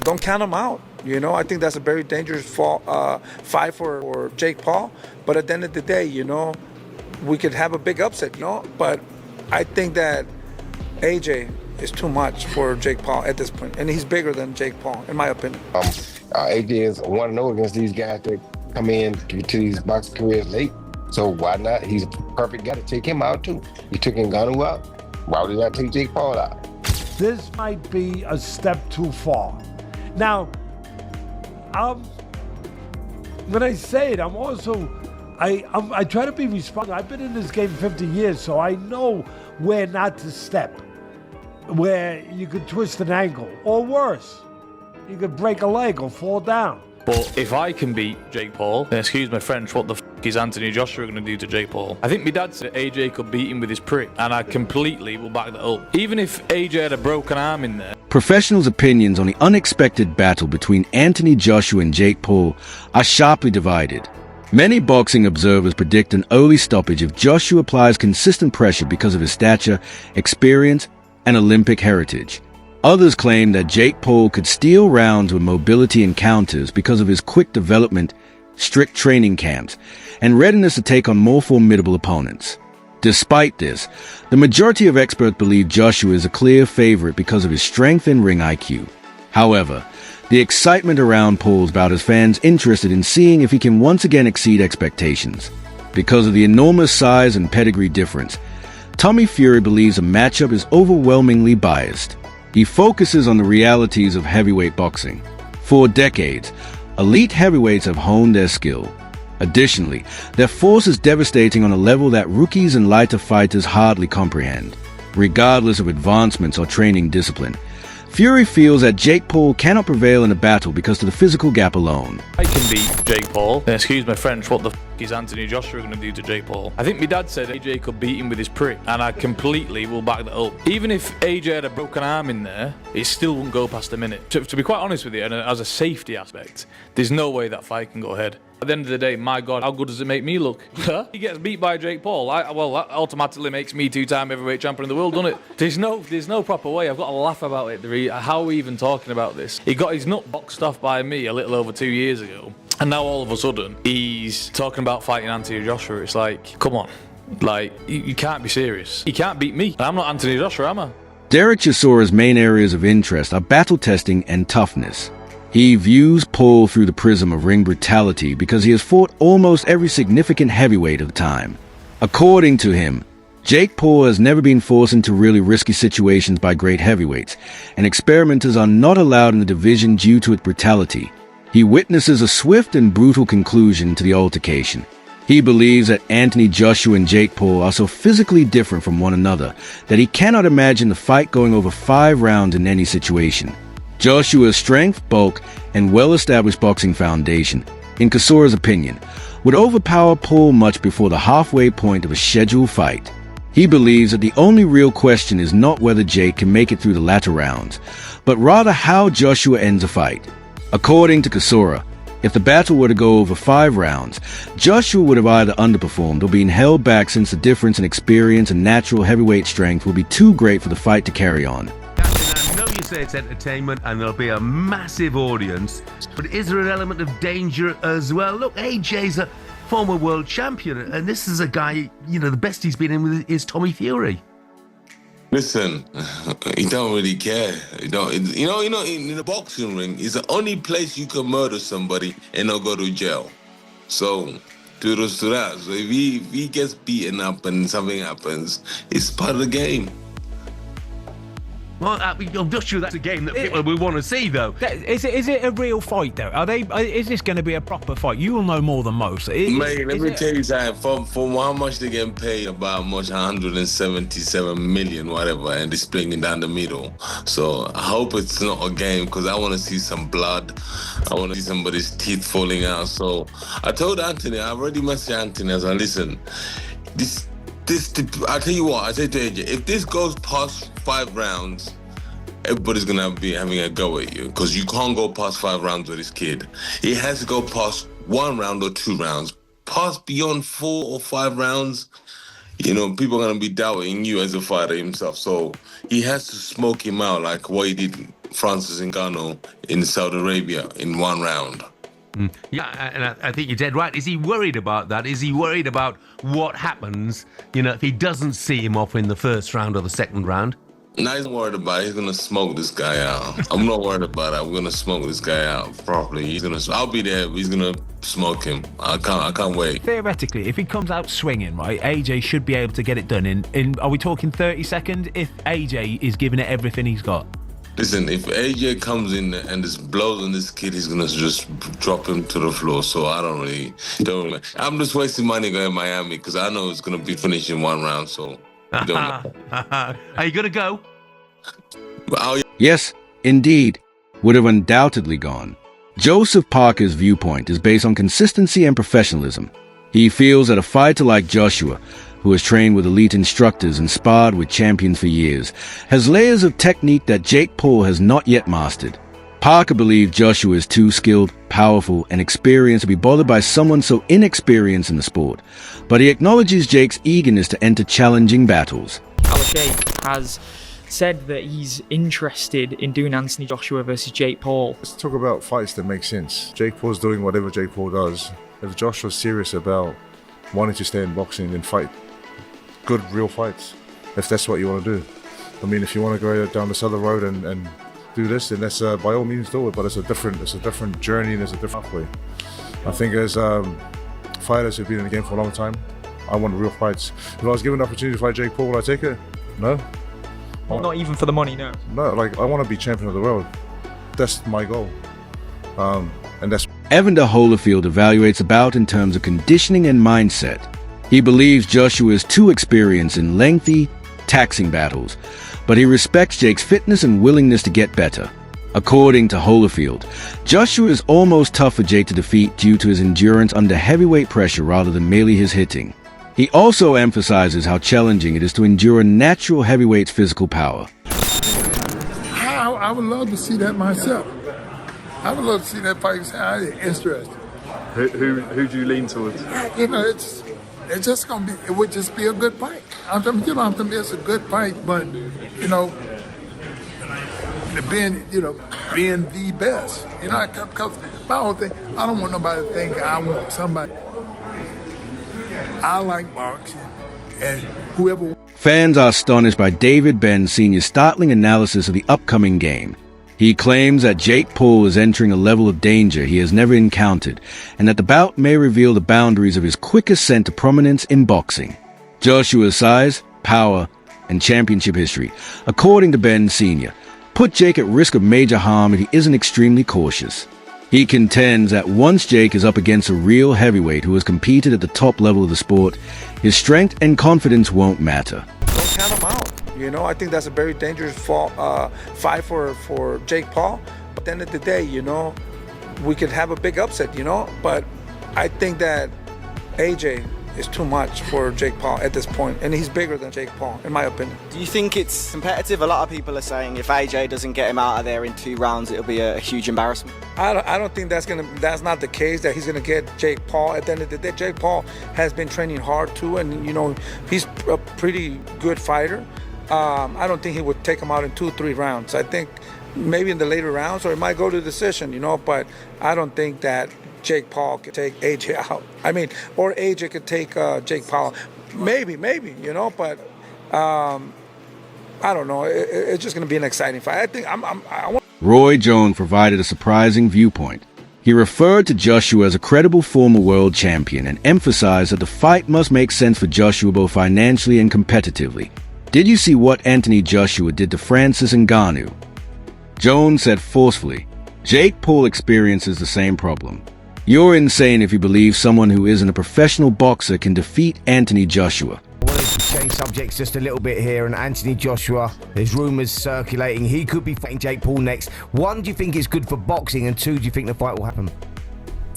don't count him out. I think that's a very dangerous fight for Jake Paul. But at the end of the day, we could have a big upset, But I think that AJ is too much for Jake Paul at this point, and he's bigger than Jake Paul, in my opinion. AJ is 1-0 against these guys that come in to these boxing careers late. So why not? He's a perfect guy to take him out too. He took Ngannou out. Why would he not take Jake Paul out? This might be a step too far. Now, when I say it, I'm also, I try to be responsible. I've been in this game 50 years, so I know where not to step, where you could twist an ankle, or worse, you could break a leg or fall down. But if I can beat Jake Paul, then excuse my French, what the is Anthony Joshua going to do to Jake Paul? I think my dad said AJ could beat him with his prick, and I completely will back that up. Even if AJ had a broken arm in there. Professionals' opinions on the unexpected battle between Anthony Joshua and Jake Paul are sharply divided. Many boxing observers predict an early stoppage if Joshua applies consistent pressure because of his stature, experience, and Olympic heritage. Others claim that Jake Paul could steal rounds with mobility and counters because of his quick development, strict training camps, and readiness to take on more formidable opponents. Despite this, the majority of experts believe Joshua is a clear favorite because of his strength and ring IQ. However, the excitement around Paul's bout has fans interested in seeing if he can once again exceed expectations. Because of the enormous size and pedigree difference, Tommy Fury believes a matchup is overwhelmingly biased. He focuses on the realities of heavyweight boxing. For decades, elite heavyweights have honed their skill. Additionally, their force is devastating on a level that rookies and lighter fighters hardly comprehend. Regardless of advancements or training discipline, Fury feels that Jake Paul cannot prevail in a battle because of the physical gap alone. I can beat Jake Paul. Then excuse my French, what the is Anthony Joshua going to do to Jake Paul? I think my dad said AJ could beat him with his prick, and I completely will back that up. Even if AJ had a broken arm in there, it still wouldn't go past a minute. To be quite honest with you, and as a safety aspect, there's no way that fight can go ahead. At the end of the day, my God, how good does it make me look? He gets beat by Jake Paul. That automatically makes me two-time heavyweight champion of the world, doesn't it? There's no proper way. I've got to laugh about it. How are we even talking about this? He got his nut boxed off by me a little over 2 years ago. And now all of a sudden, he's talking about fighting Anthony Joshua. It's like, come on. Like, you can't be serious. He can't beat me. I'm not Anthony Joshua, am I? Derek Chisora's main areas of interest are battle testing and toughness. He views Paul through the prism of ring brutality because he has fought almost every significant heavyweight of the time. According to him, Jake Paul has never been forced into really risky situations by great heavyweights, and experimenters are not allowed in the division due to its brutality. He witnesses a swift and brutal conclusion to the altercation. He believes that Anthony Joshua and Jake Paul are so physically different from one another that he cannot imagine the fight going over 5 rounds in any situation. Joshua's strength, bulk, and well-established boxing foundation, in Chisora's opinion, would overpower Paul much before the halfway point of a scheduled fight. He believes that the only real question is not whether Jake can make it through the latter rounds, but rather how Joshua ends a fight. According to Chisora, if the battle were to go over 5 rounds, Joshua would have either underperformed or been held back since the difference in experience and natural heavyweight strength will be too great for the fight to carry on. I know you say it's entertainment and there'll be a massive audience, but is there an element of danger as well? Look, AJ's a former world champion, and this is a guy, the best he's been in with is Tommy Fury. Listen, he don't really care. In the boxing ring, it's the only place you can murder somebody and not go to jail. So, kudos to that. So if he gets beaten up and something happens, it's part of the game. Well, I'm not sure that's a game that people will want to see, though. Is it a real fight, though? Is this going to be a proper fight? You will know more than most. Mate, let me tell you something. For how much they're getting paid, about 177 million, whatever, and they're splitting down the middle. So I hope it's not a game, because I want to see some blood. I want to see somebody's teeth falling out. So I told Anthony, I already messaged Anthony, I said, listen, I tell you what, I said to AJ, if this goes past 5 rounds, everybody's gonna be having a go at you, because you can't go past 5 rounds with this kid. He has to go past 1 round or 2 rounds. Past beyond 4 or 5 rounds, people are gonna be doubting you as a fighter himself. So he has to smoke him out like what he did Francis Ngannou in Saudi Arabia in 1 round. Yeah, and I think you're dead right. Is he worried about that? Is he worried about what happens, if he doesn't see him off in the first round or the second round? No, he's not worried about it. He's gonna smoke this guy out. I'm not worried about it. I'm gonna smoke this guy out properly. I'll be there. He's gonna smoke him. I can't wait. Theoretically, if he comes out swinging, right, AJ should be able to get it done in are we talking 30 seconds? If AJ is giving it everything he's got. Listen, if AJ comes in and just blows on this kid, he's gonna just drop him to the floor. So I don't. I'm just wasting money going to Miami because I know it's gonna be finished in 1 round. So I don't know. Are you gonna go? Yes, indeed, would have undoubtedly gone. Joseph Parker's viewpoint is based on consistency and professionalism. He feels that a fighter like Joshua, who has trained with elite instructors and sparred with champions for years, has layers of technique that Jake Paul has not yet mastered. Parker believes Joshua is too skilled, powerful, and experienced to be bothered by someone so inexperienced in the sport, but he acknowledges Jake's eagerness to enter challenging battles. Jake has said that he's interested in doing Anthony Joshua versus Jake Paul. Let's talk about fights that make sense. Jake Paul's doing whatever Jake Paul does. If Joshua's serious about wanting to stay in boxing, then fight good, real fights, if that's what you want to do. I mean, if you want to go down this other road and do this, then that's by all means do it. But it's a different journey and it's a different pathway. I think as fighters who've been in the game for a long time, I want real fights. If I was given the opportunity to fight Jake Paul, would I take it? No. Well, not even for the money, no. No, like I want to be champion of the world. That's my goal, and that's. Evander Holyfield evaluates a bout in terms of conditioning and mindset. He believes Joshua is too experienced in lengthy, taxing battles, but he respects Jake's fitness and willingness to get better. According to Holyfield, Joshua is almost tough for Jake to defeat due to his endurance under heavyweight pressure rather than merely his hitting. He also emphasizes how challenging it is to endure a natural heavyweight's physical power. I would love to see that myself. I would love to see that fight. I'm interested. Who do you lean towards? It's just gonna be. It would just be a good fight. It's a good fight, but being the best. Because my whole thing, I don't want nobody to think I want somebody. I like boxing, and whoever. Fans are astonished by David Benn Sr.'s startling analysis of the upcoming game. He claims that Jake Paul is entering a level of danger he has never encountered, and that the bout may reveal the boundaries of his quick ascent to prominence in boxing. Joshua's size, power, and championship history, according to Benn Sr., put Jake at risk of major harm if he isn't extremely cautious. He contends that once Jake is up against a real heavyweight who has competed at the top level of the sport, his strength and confidence won't matter. Don't count him out. I think that's a very dangerous fight for Jake Paul. But at the end of the day, we could have a big upset, But I think that AJ is too much for Jake Paul at this point, and he's bigger than Jake Paul, in my opinion. Do you think it's competitive? A lot of people are saying if AJ doesn't get him out of there in 2 rounds, it'll be a huge embarrassment. I don't think that's not the case, that he's gonna get Jake Paul. At the end of the day, Jake Paul has been training hard too, and he's a pretty good fighter. I don't think he would take him out in 2-3 rounds. I think maybe in the later rounds, or it might go to decision, but I don't think that Jake Paul could take AJ out. Or AJ could take Jake Paul. Maybe, but I don't know. It's just going to be an exciting fight. I think I want. Roy Jones provided a surprising viewpoint. He referred to Joshua as a credible former world champion and emphasized that the fight must make sense for Joshua both financially and competitively. Did you see what Anthony Joshua did to Francis Ngannou? Jones said forcefully, Jake Paul experiences the same problem. You're insane if you believe someone who isn't a professional boxer can defeat Anthony Joshua. I wanted to change subjects just a little bit here, and Anthony Joshua, there's rumours circulating he could be fighting Jake Paul next. 1, do you think it's good for boxing, and 2, do you think the fight will happen?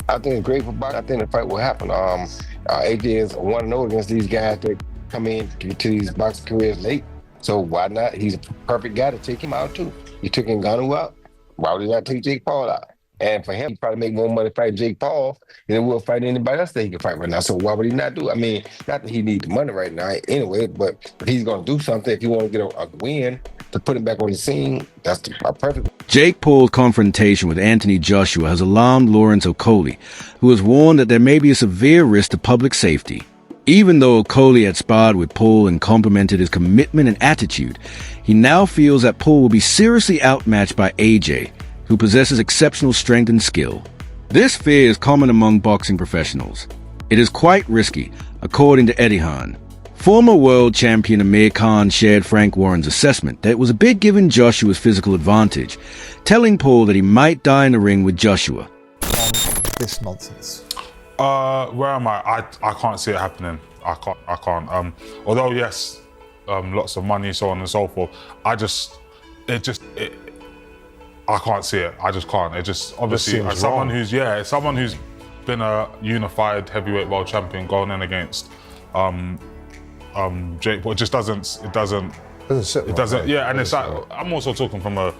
I think it's great for boxing. I think the fight will happen. AJ is 1-0 against these guys that come in to these boxing careers late. So why not? He's a perfect guy to take him out too. He took Ngannou out. Why would he not take Jake Paul out? And for him, he probably make more money fighting Jake Paul than he will fight anybody else that he can fight right now. So why would he not do it? I mean, not that he needs the money right now anyway, but if he's going to do something, if he want to get a win to put him back on the scene, that's a perfect. Jake Paul's confrontation with Anthony Joshua has alarmed Lawrence Okolie, who has warned that there may be a severe risk to public safety. Even though Okolie had sparred with Paul and complimented his commitment and attitude, he now feels that Paul will be seriously outmatched by AJ, who possesses exceptional strength and skill. This fear is common among boxing professionals. It is quite risky, according to Etihad. Former world champion Amir Khan shared Frank Warren's assessment that it was a bit given Joshua's physical advantage, telling Paul that he might die in the ring with Joshua. This nonsense. Where am I? I can't see it happening. I can't. Although yes, lots of money, so on and so forth. I can't see it. I just can't. It just obviously as someone who's been a unified heavyweight world champion going in against Jake Paul, it doesn't sit right. Yeah, and it's like I'm also talking from a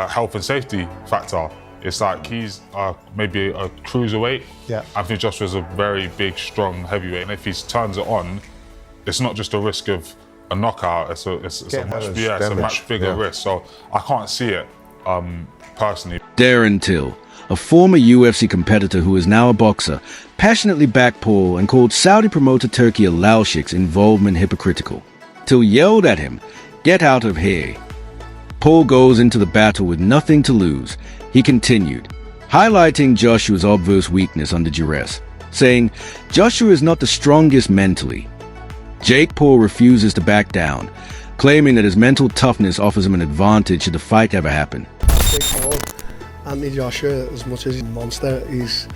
health and safety factor. It's like he's maybe a cruiserweight. Yeah. Anthony Joshua's a very big, strong heavyweight, and if he turns it on, it's not just a risk of a knockout. It's a much bigger risk. So I can't see it personally. Darren Till, a former UFC competitor who is now a boxer, passionately backed Paul and called Saudi promoter Turki Al-Lalshik's involvement hypocritical. Till yelled at him, "Get out of here." Paul goes into the battle with nothing to lose. He continued, highlighting Joshua's obvious weakness under duress, saying, "Joshua is not the strongest mentally." Jake Paul refuses to back down, claiming that his mental toughness offers him an advantage should the fight ever happen. Jake Paul, Anthony Joshua, as much as he's a monster, he's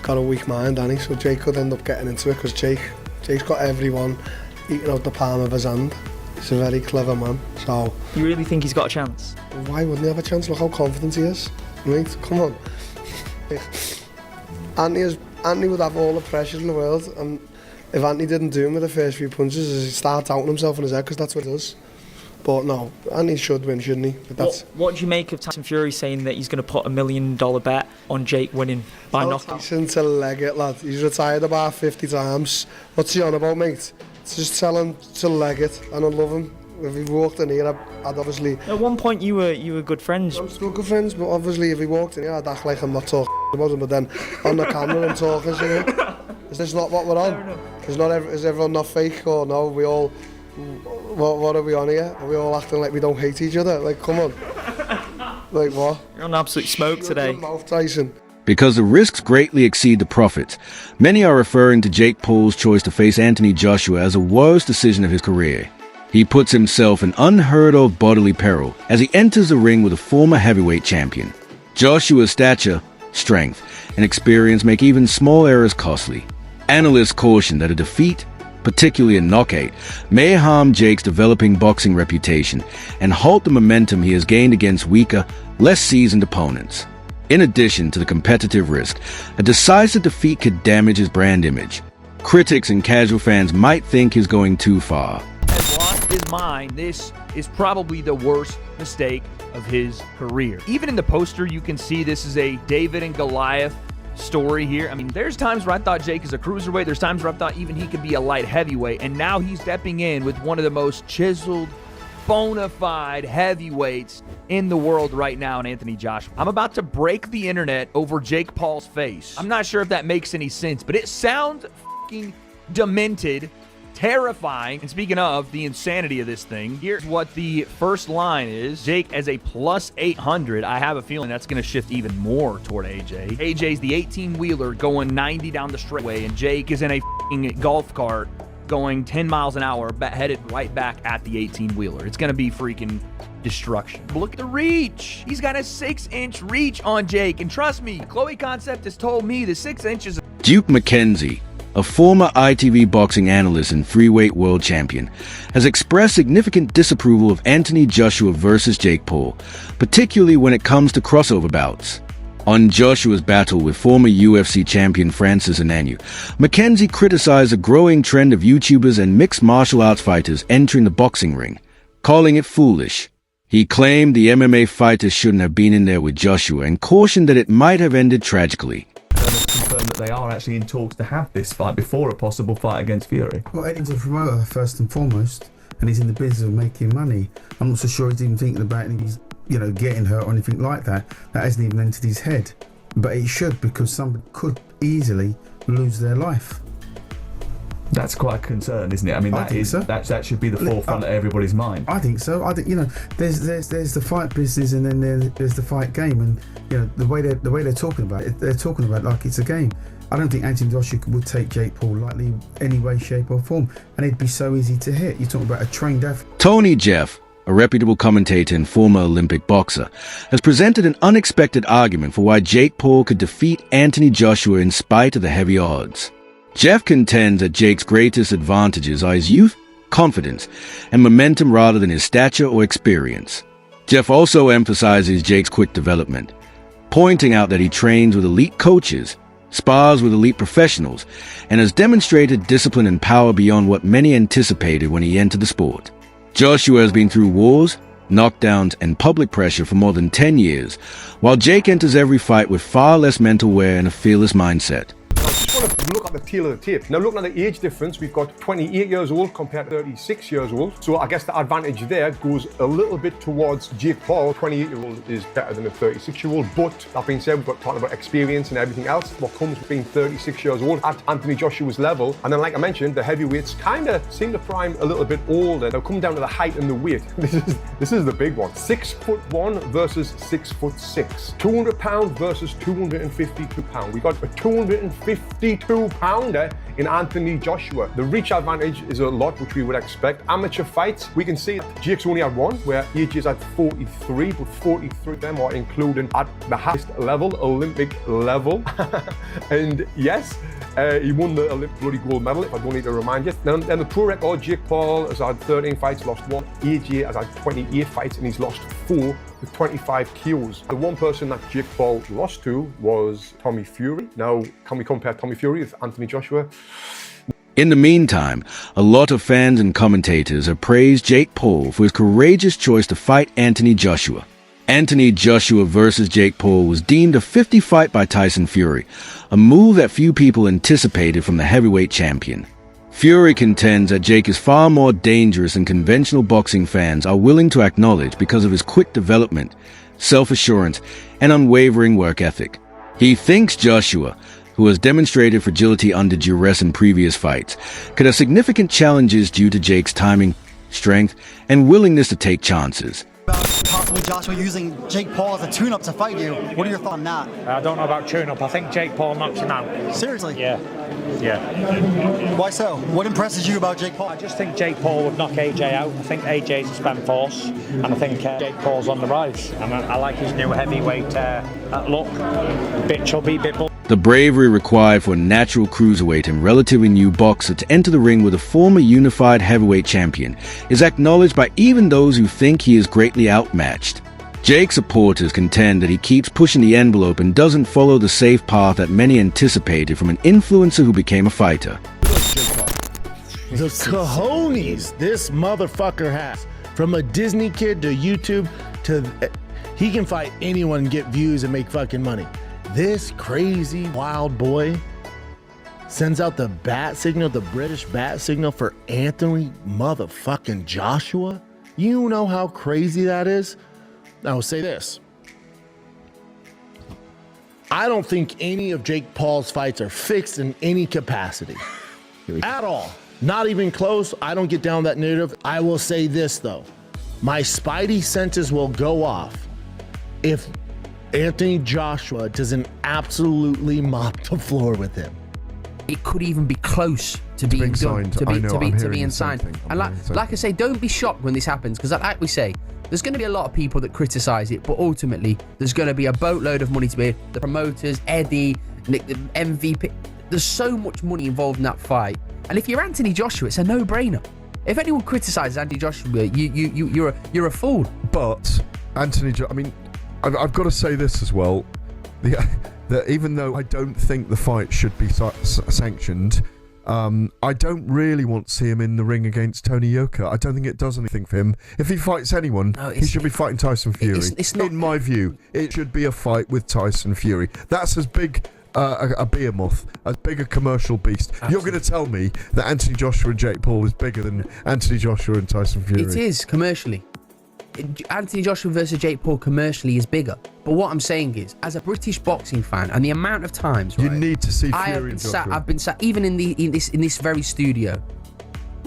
got a weak mind, hasn't he? So Jake could end up getting into it because Jake's got everyone eating out the palm of his hand. He's a very clever man. So you really think he's got a chance? Why wouldn't he have a chance? Look how confident he is. Right? Come on. Anthony would have all the pressure in the world, and if Anthony didn't do him with the first few punches, he'd start doubting himself in his head because that's what he does. But no, Anthony should win, shouldn't he? But what do you make of Tyson Fury saying that he's going to put $1 million bet on Jake winning by knockout? Tyson to leg it, lad. He's retired about 50 times. What's he on about, mate? Just tell him to leg it, and I love him. If he walked in here, I'd obviously... At one point you were good friends. I'm still good friends, but obviously if he walked in here, I'd act like I'm not talking about him, but then on the camera I'm talking to him. Is this not what we're on? Is everyone not fake, or no, we all... What are we on here? Are we all acting like we don't hate each other? Like, come on. Like, what? You're on absolute smoke today. Shut your mouth, Tyson. Because the risks greatly exceed the profits, many are referring to Jake Paul's choice to face Anthony Joshua as a worst decision of his career. He puts himself in unheard-of bodily peril as he enters the ring with a former heavyweight champion. Joshua's stature, strength, and experience make even small errors costly. Analysts caution that a defeat, particularly a knockout, may harm Jake's developing boxing reputation and halt the momentum he has gained against weaker, less seasoned opponents. In addition to the competitive risk, a decisive defeat could damage his brand image. Critics and casual fans might think he's going too far. Has lost his mind. This is probably the worst mistake of his career. Even in the poster, you can see this is a David and Goliath story here. I mean, there's times where I thought Jake is a cruiserweight. There's times where I thought even he could be a light heavyweight. And now he's stepping in with one of the most chiseled, bona fide heavyweights in the world right now in Anthony Joshua. I'm about to break the internet over Jake Paul's face. I'm not sure if that makes any sense, but it sounds fucking demented, terrifying. And speaking of the insanity of this thing, here's what the first line is. Jake as a plus 800. I have a feeling that's going to shift even more toward AJ. AJ's the 18-wheeler going 90 down the straightaway, and Jake is in a fucking golf cart going 10 miles an hour, headed right back at the 18-wheeler. It's going to be freaking destruction. But look at the reach. He's got a 6-inch reach on Jake. And trust me, Chloe Concept has told me the 6 inches... Duke McKenzie, a former ITV boxing analyst and freeweight world champion, has expressed significant disapproval of Anthony Joshua versus Jake Paul, particularly when it comes to crossover bouts. On Joshua's battle with former UFC champion Francis Ngannou, McKenzie criticized a growing trend of YouTubers and mixed martial arts fighters entering the boxing ring, calling it foolish. He claimed the MMA fighter shouldn't have been in there with Joshua and cautioned that it might have ended tragically. Confirmed that they are actually in talks to have this fight before a possible fight against Fury. Well, Eddie's a promoter first and foremost, and he's in the business of making money. I'm not so sure he's even thinking about he's, getting hurt or anything like that. That hasn't even entered his head. But it should, because somebody could easily lose their life. That's quite a concern, isn't it? I mean, that should be the forefront of everybody's mind. I think so. I think there's the fight business, and then there's the fight game, and the way they're talking about it, they're talking about it like it's a game. I don't think Anthony Joshua would take Jake Paul lightly, any way, shape, or form, and it'd be so easy to hit. You're talking about a trained athlete. Tony Jeff, a reputable commentator and former Olympic boxer, has presented an unexpected argument for why Jake Paul could defeat Anthony Joshua in spite of the heavy odds. Jeff contends that Jake's greatest advantages are his youth, confidence, and momentum rather than his stature or experience. Jeff also emphasizes Jake's quick development, pointing out that he trains with elite coaches, spars with elite professionals, and has demonstrated discipline and power beyond what many anticipated when he entered the sport. Joshua has been through wars, knockdowns, and public pressure for more than 10 years, while Jake enters every fight with far less mental wear and a fearless mindset. I just want to look at the tail of the tape. Now, looking at the age difference, we've got 28 years old compared to 36 years old. So I guess the advantage there goes a little bit towards Jake Paul. 28-year-old is better than a 36-year-old. But that being said, we've got talking about experience and everything else. What comes with being 36 years old at Anthony Joshua's level. And then, like I mentioned, the heavyweights kind of seem to prime a little bit older. Now, come down to the height and the weight. This is the big one. 6'1" versus 6'6". 200 pounds versus 252 pounds. We got a 252-pounder in Anthony Joshua. The reach advantage is a lot, which we would expect. Amateur fights, we can see Jake's only had one, where AJ's at 43, but 43 of them are including at the highest level, Olympic level. And yes, he won the Olympic bloody gold medal, if I don't need to remind you. Then the pro record, Jake Paul has had 13 fights, lost 1. AJ has had 28 fights and he's lost 4 with 25 KOs. The one person that Jake Paul lost to was Tommy Fury. Now, can we compare Tommy Fury with Anthony Joshua? In the meantime, a lot of fans and commentators have praised Jake Paul for his courageous choice to fight Anthony Joshua. Anthony Joshua versus Jake Paul was deemed a 50 fight by Tyson Fury, a move that few people anticipated from the heavyweight champion. Fury contends that Jake is far more dangerous than conventional boxing fans are willing to acknowledge because of his quick development, self-assurance, and unwavering work ethic. He thinks Joshua, who has demonstrated fragility under duress in previous fights, could have significant challenges due to Jake's timing, strength, and willingness to take chances. Possibly Joshua using Jake Paul as a tune-up to fight you. What are your thoughts on that? I don't know about tune-up. I think Jake Paul knocks him out. Seriously? Yeah. Why so? What impresses you about Jake Paul? I just think Jake Paul would knock AJ out. I think AJ's a spent force, and I think Jake Paul's on the rise. And I like his new heavyweight look. Bit chubby, bit bull. The bravery required for a natural cruiserweight and relatively new boxer to enter the ring with a former unified heavyweight champion is acknowledged by even those who think he is greatly outmatched. Jake's supporters contend that he keeps pushing the envelope and doesn't follow the safe path that many anticipated from an influencer who became a fighter. The cojones this motherfucker has, from a Disney kid to YouTube to he can fight anyone and get views and make fucking money. This crazy wild boy sends out the bat signal, the British bat signal for Anthony motherfucking Joshua. You know how crazy that is? I will say this. I don't think any of Jake Paul's fights are fixed in any capacity. At all. Not even close. I don't get down that narrative. I will say this though. My spidey senses will go off if Anthony Joshua doesn't absolutely mop the floor with him. It could even be close to being done, to being signed. And like I say, don't be shocked when this happens, because like we say, there's going to be a lot of people that criticize it, but ultimately there's going to be a boatload of money to be the promoters, Eddie, Nick, the MVP. There's so much money involved in that fight, and if you're Anthony Joshua, it's a no-brainer. If anyone criticizes Anthony Joshua, you're a fool. But Anthony, I mean, I've got to say this as well. That even though I don't think the fight should be sanctioned, I don't really want to see him in the ring against Tony Yoka. I don't think it does anything for him. If he fights anyone, he should be fighting Tyson Fury. It's not, in my view, it should be a fight with Tyson Fury. That's as big a behemoth, as big a commercial beast. Absolutely. You're going to tell me that Anthony Joshua and Jake Paul is bigger than Anthony Joshua and Tyson Fury? It is, commercially. Anthony Joshua versus Jake Paul commercially is bigger. But what I'm saying is, as a British boxing fan, and the amount of times you need to see Fury and Joshua. I've been sat even in this very studio.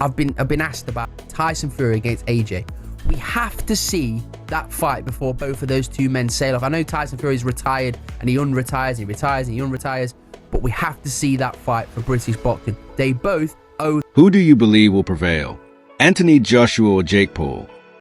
I've been asked about Tyson Fury against AJ. We have to see that fight before both of those two men sail off. I know Tyson Fury's retired and he unretires, he retires and he unretires, but we have to see that fight for British boxing. They both owe. Who do you believe will prevail? Anthony Joshua or Jake Paul?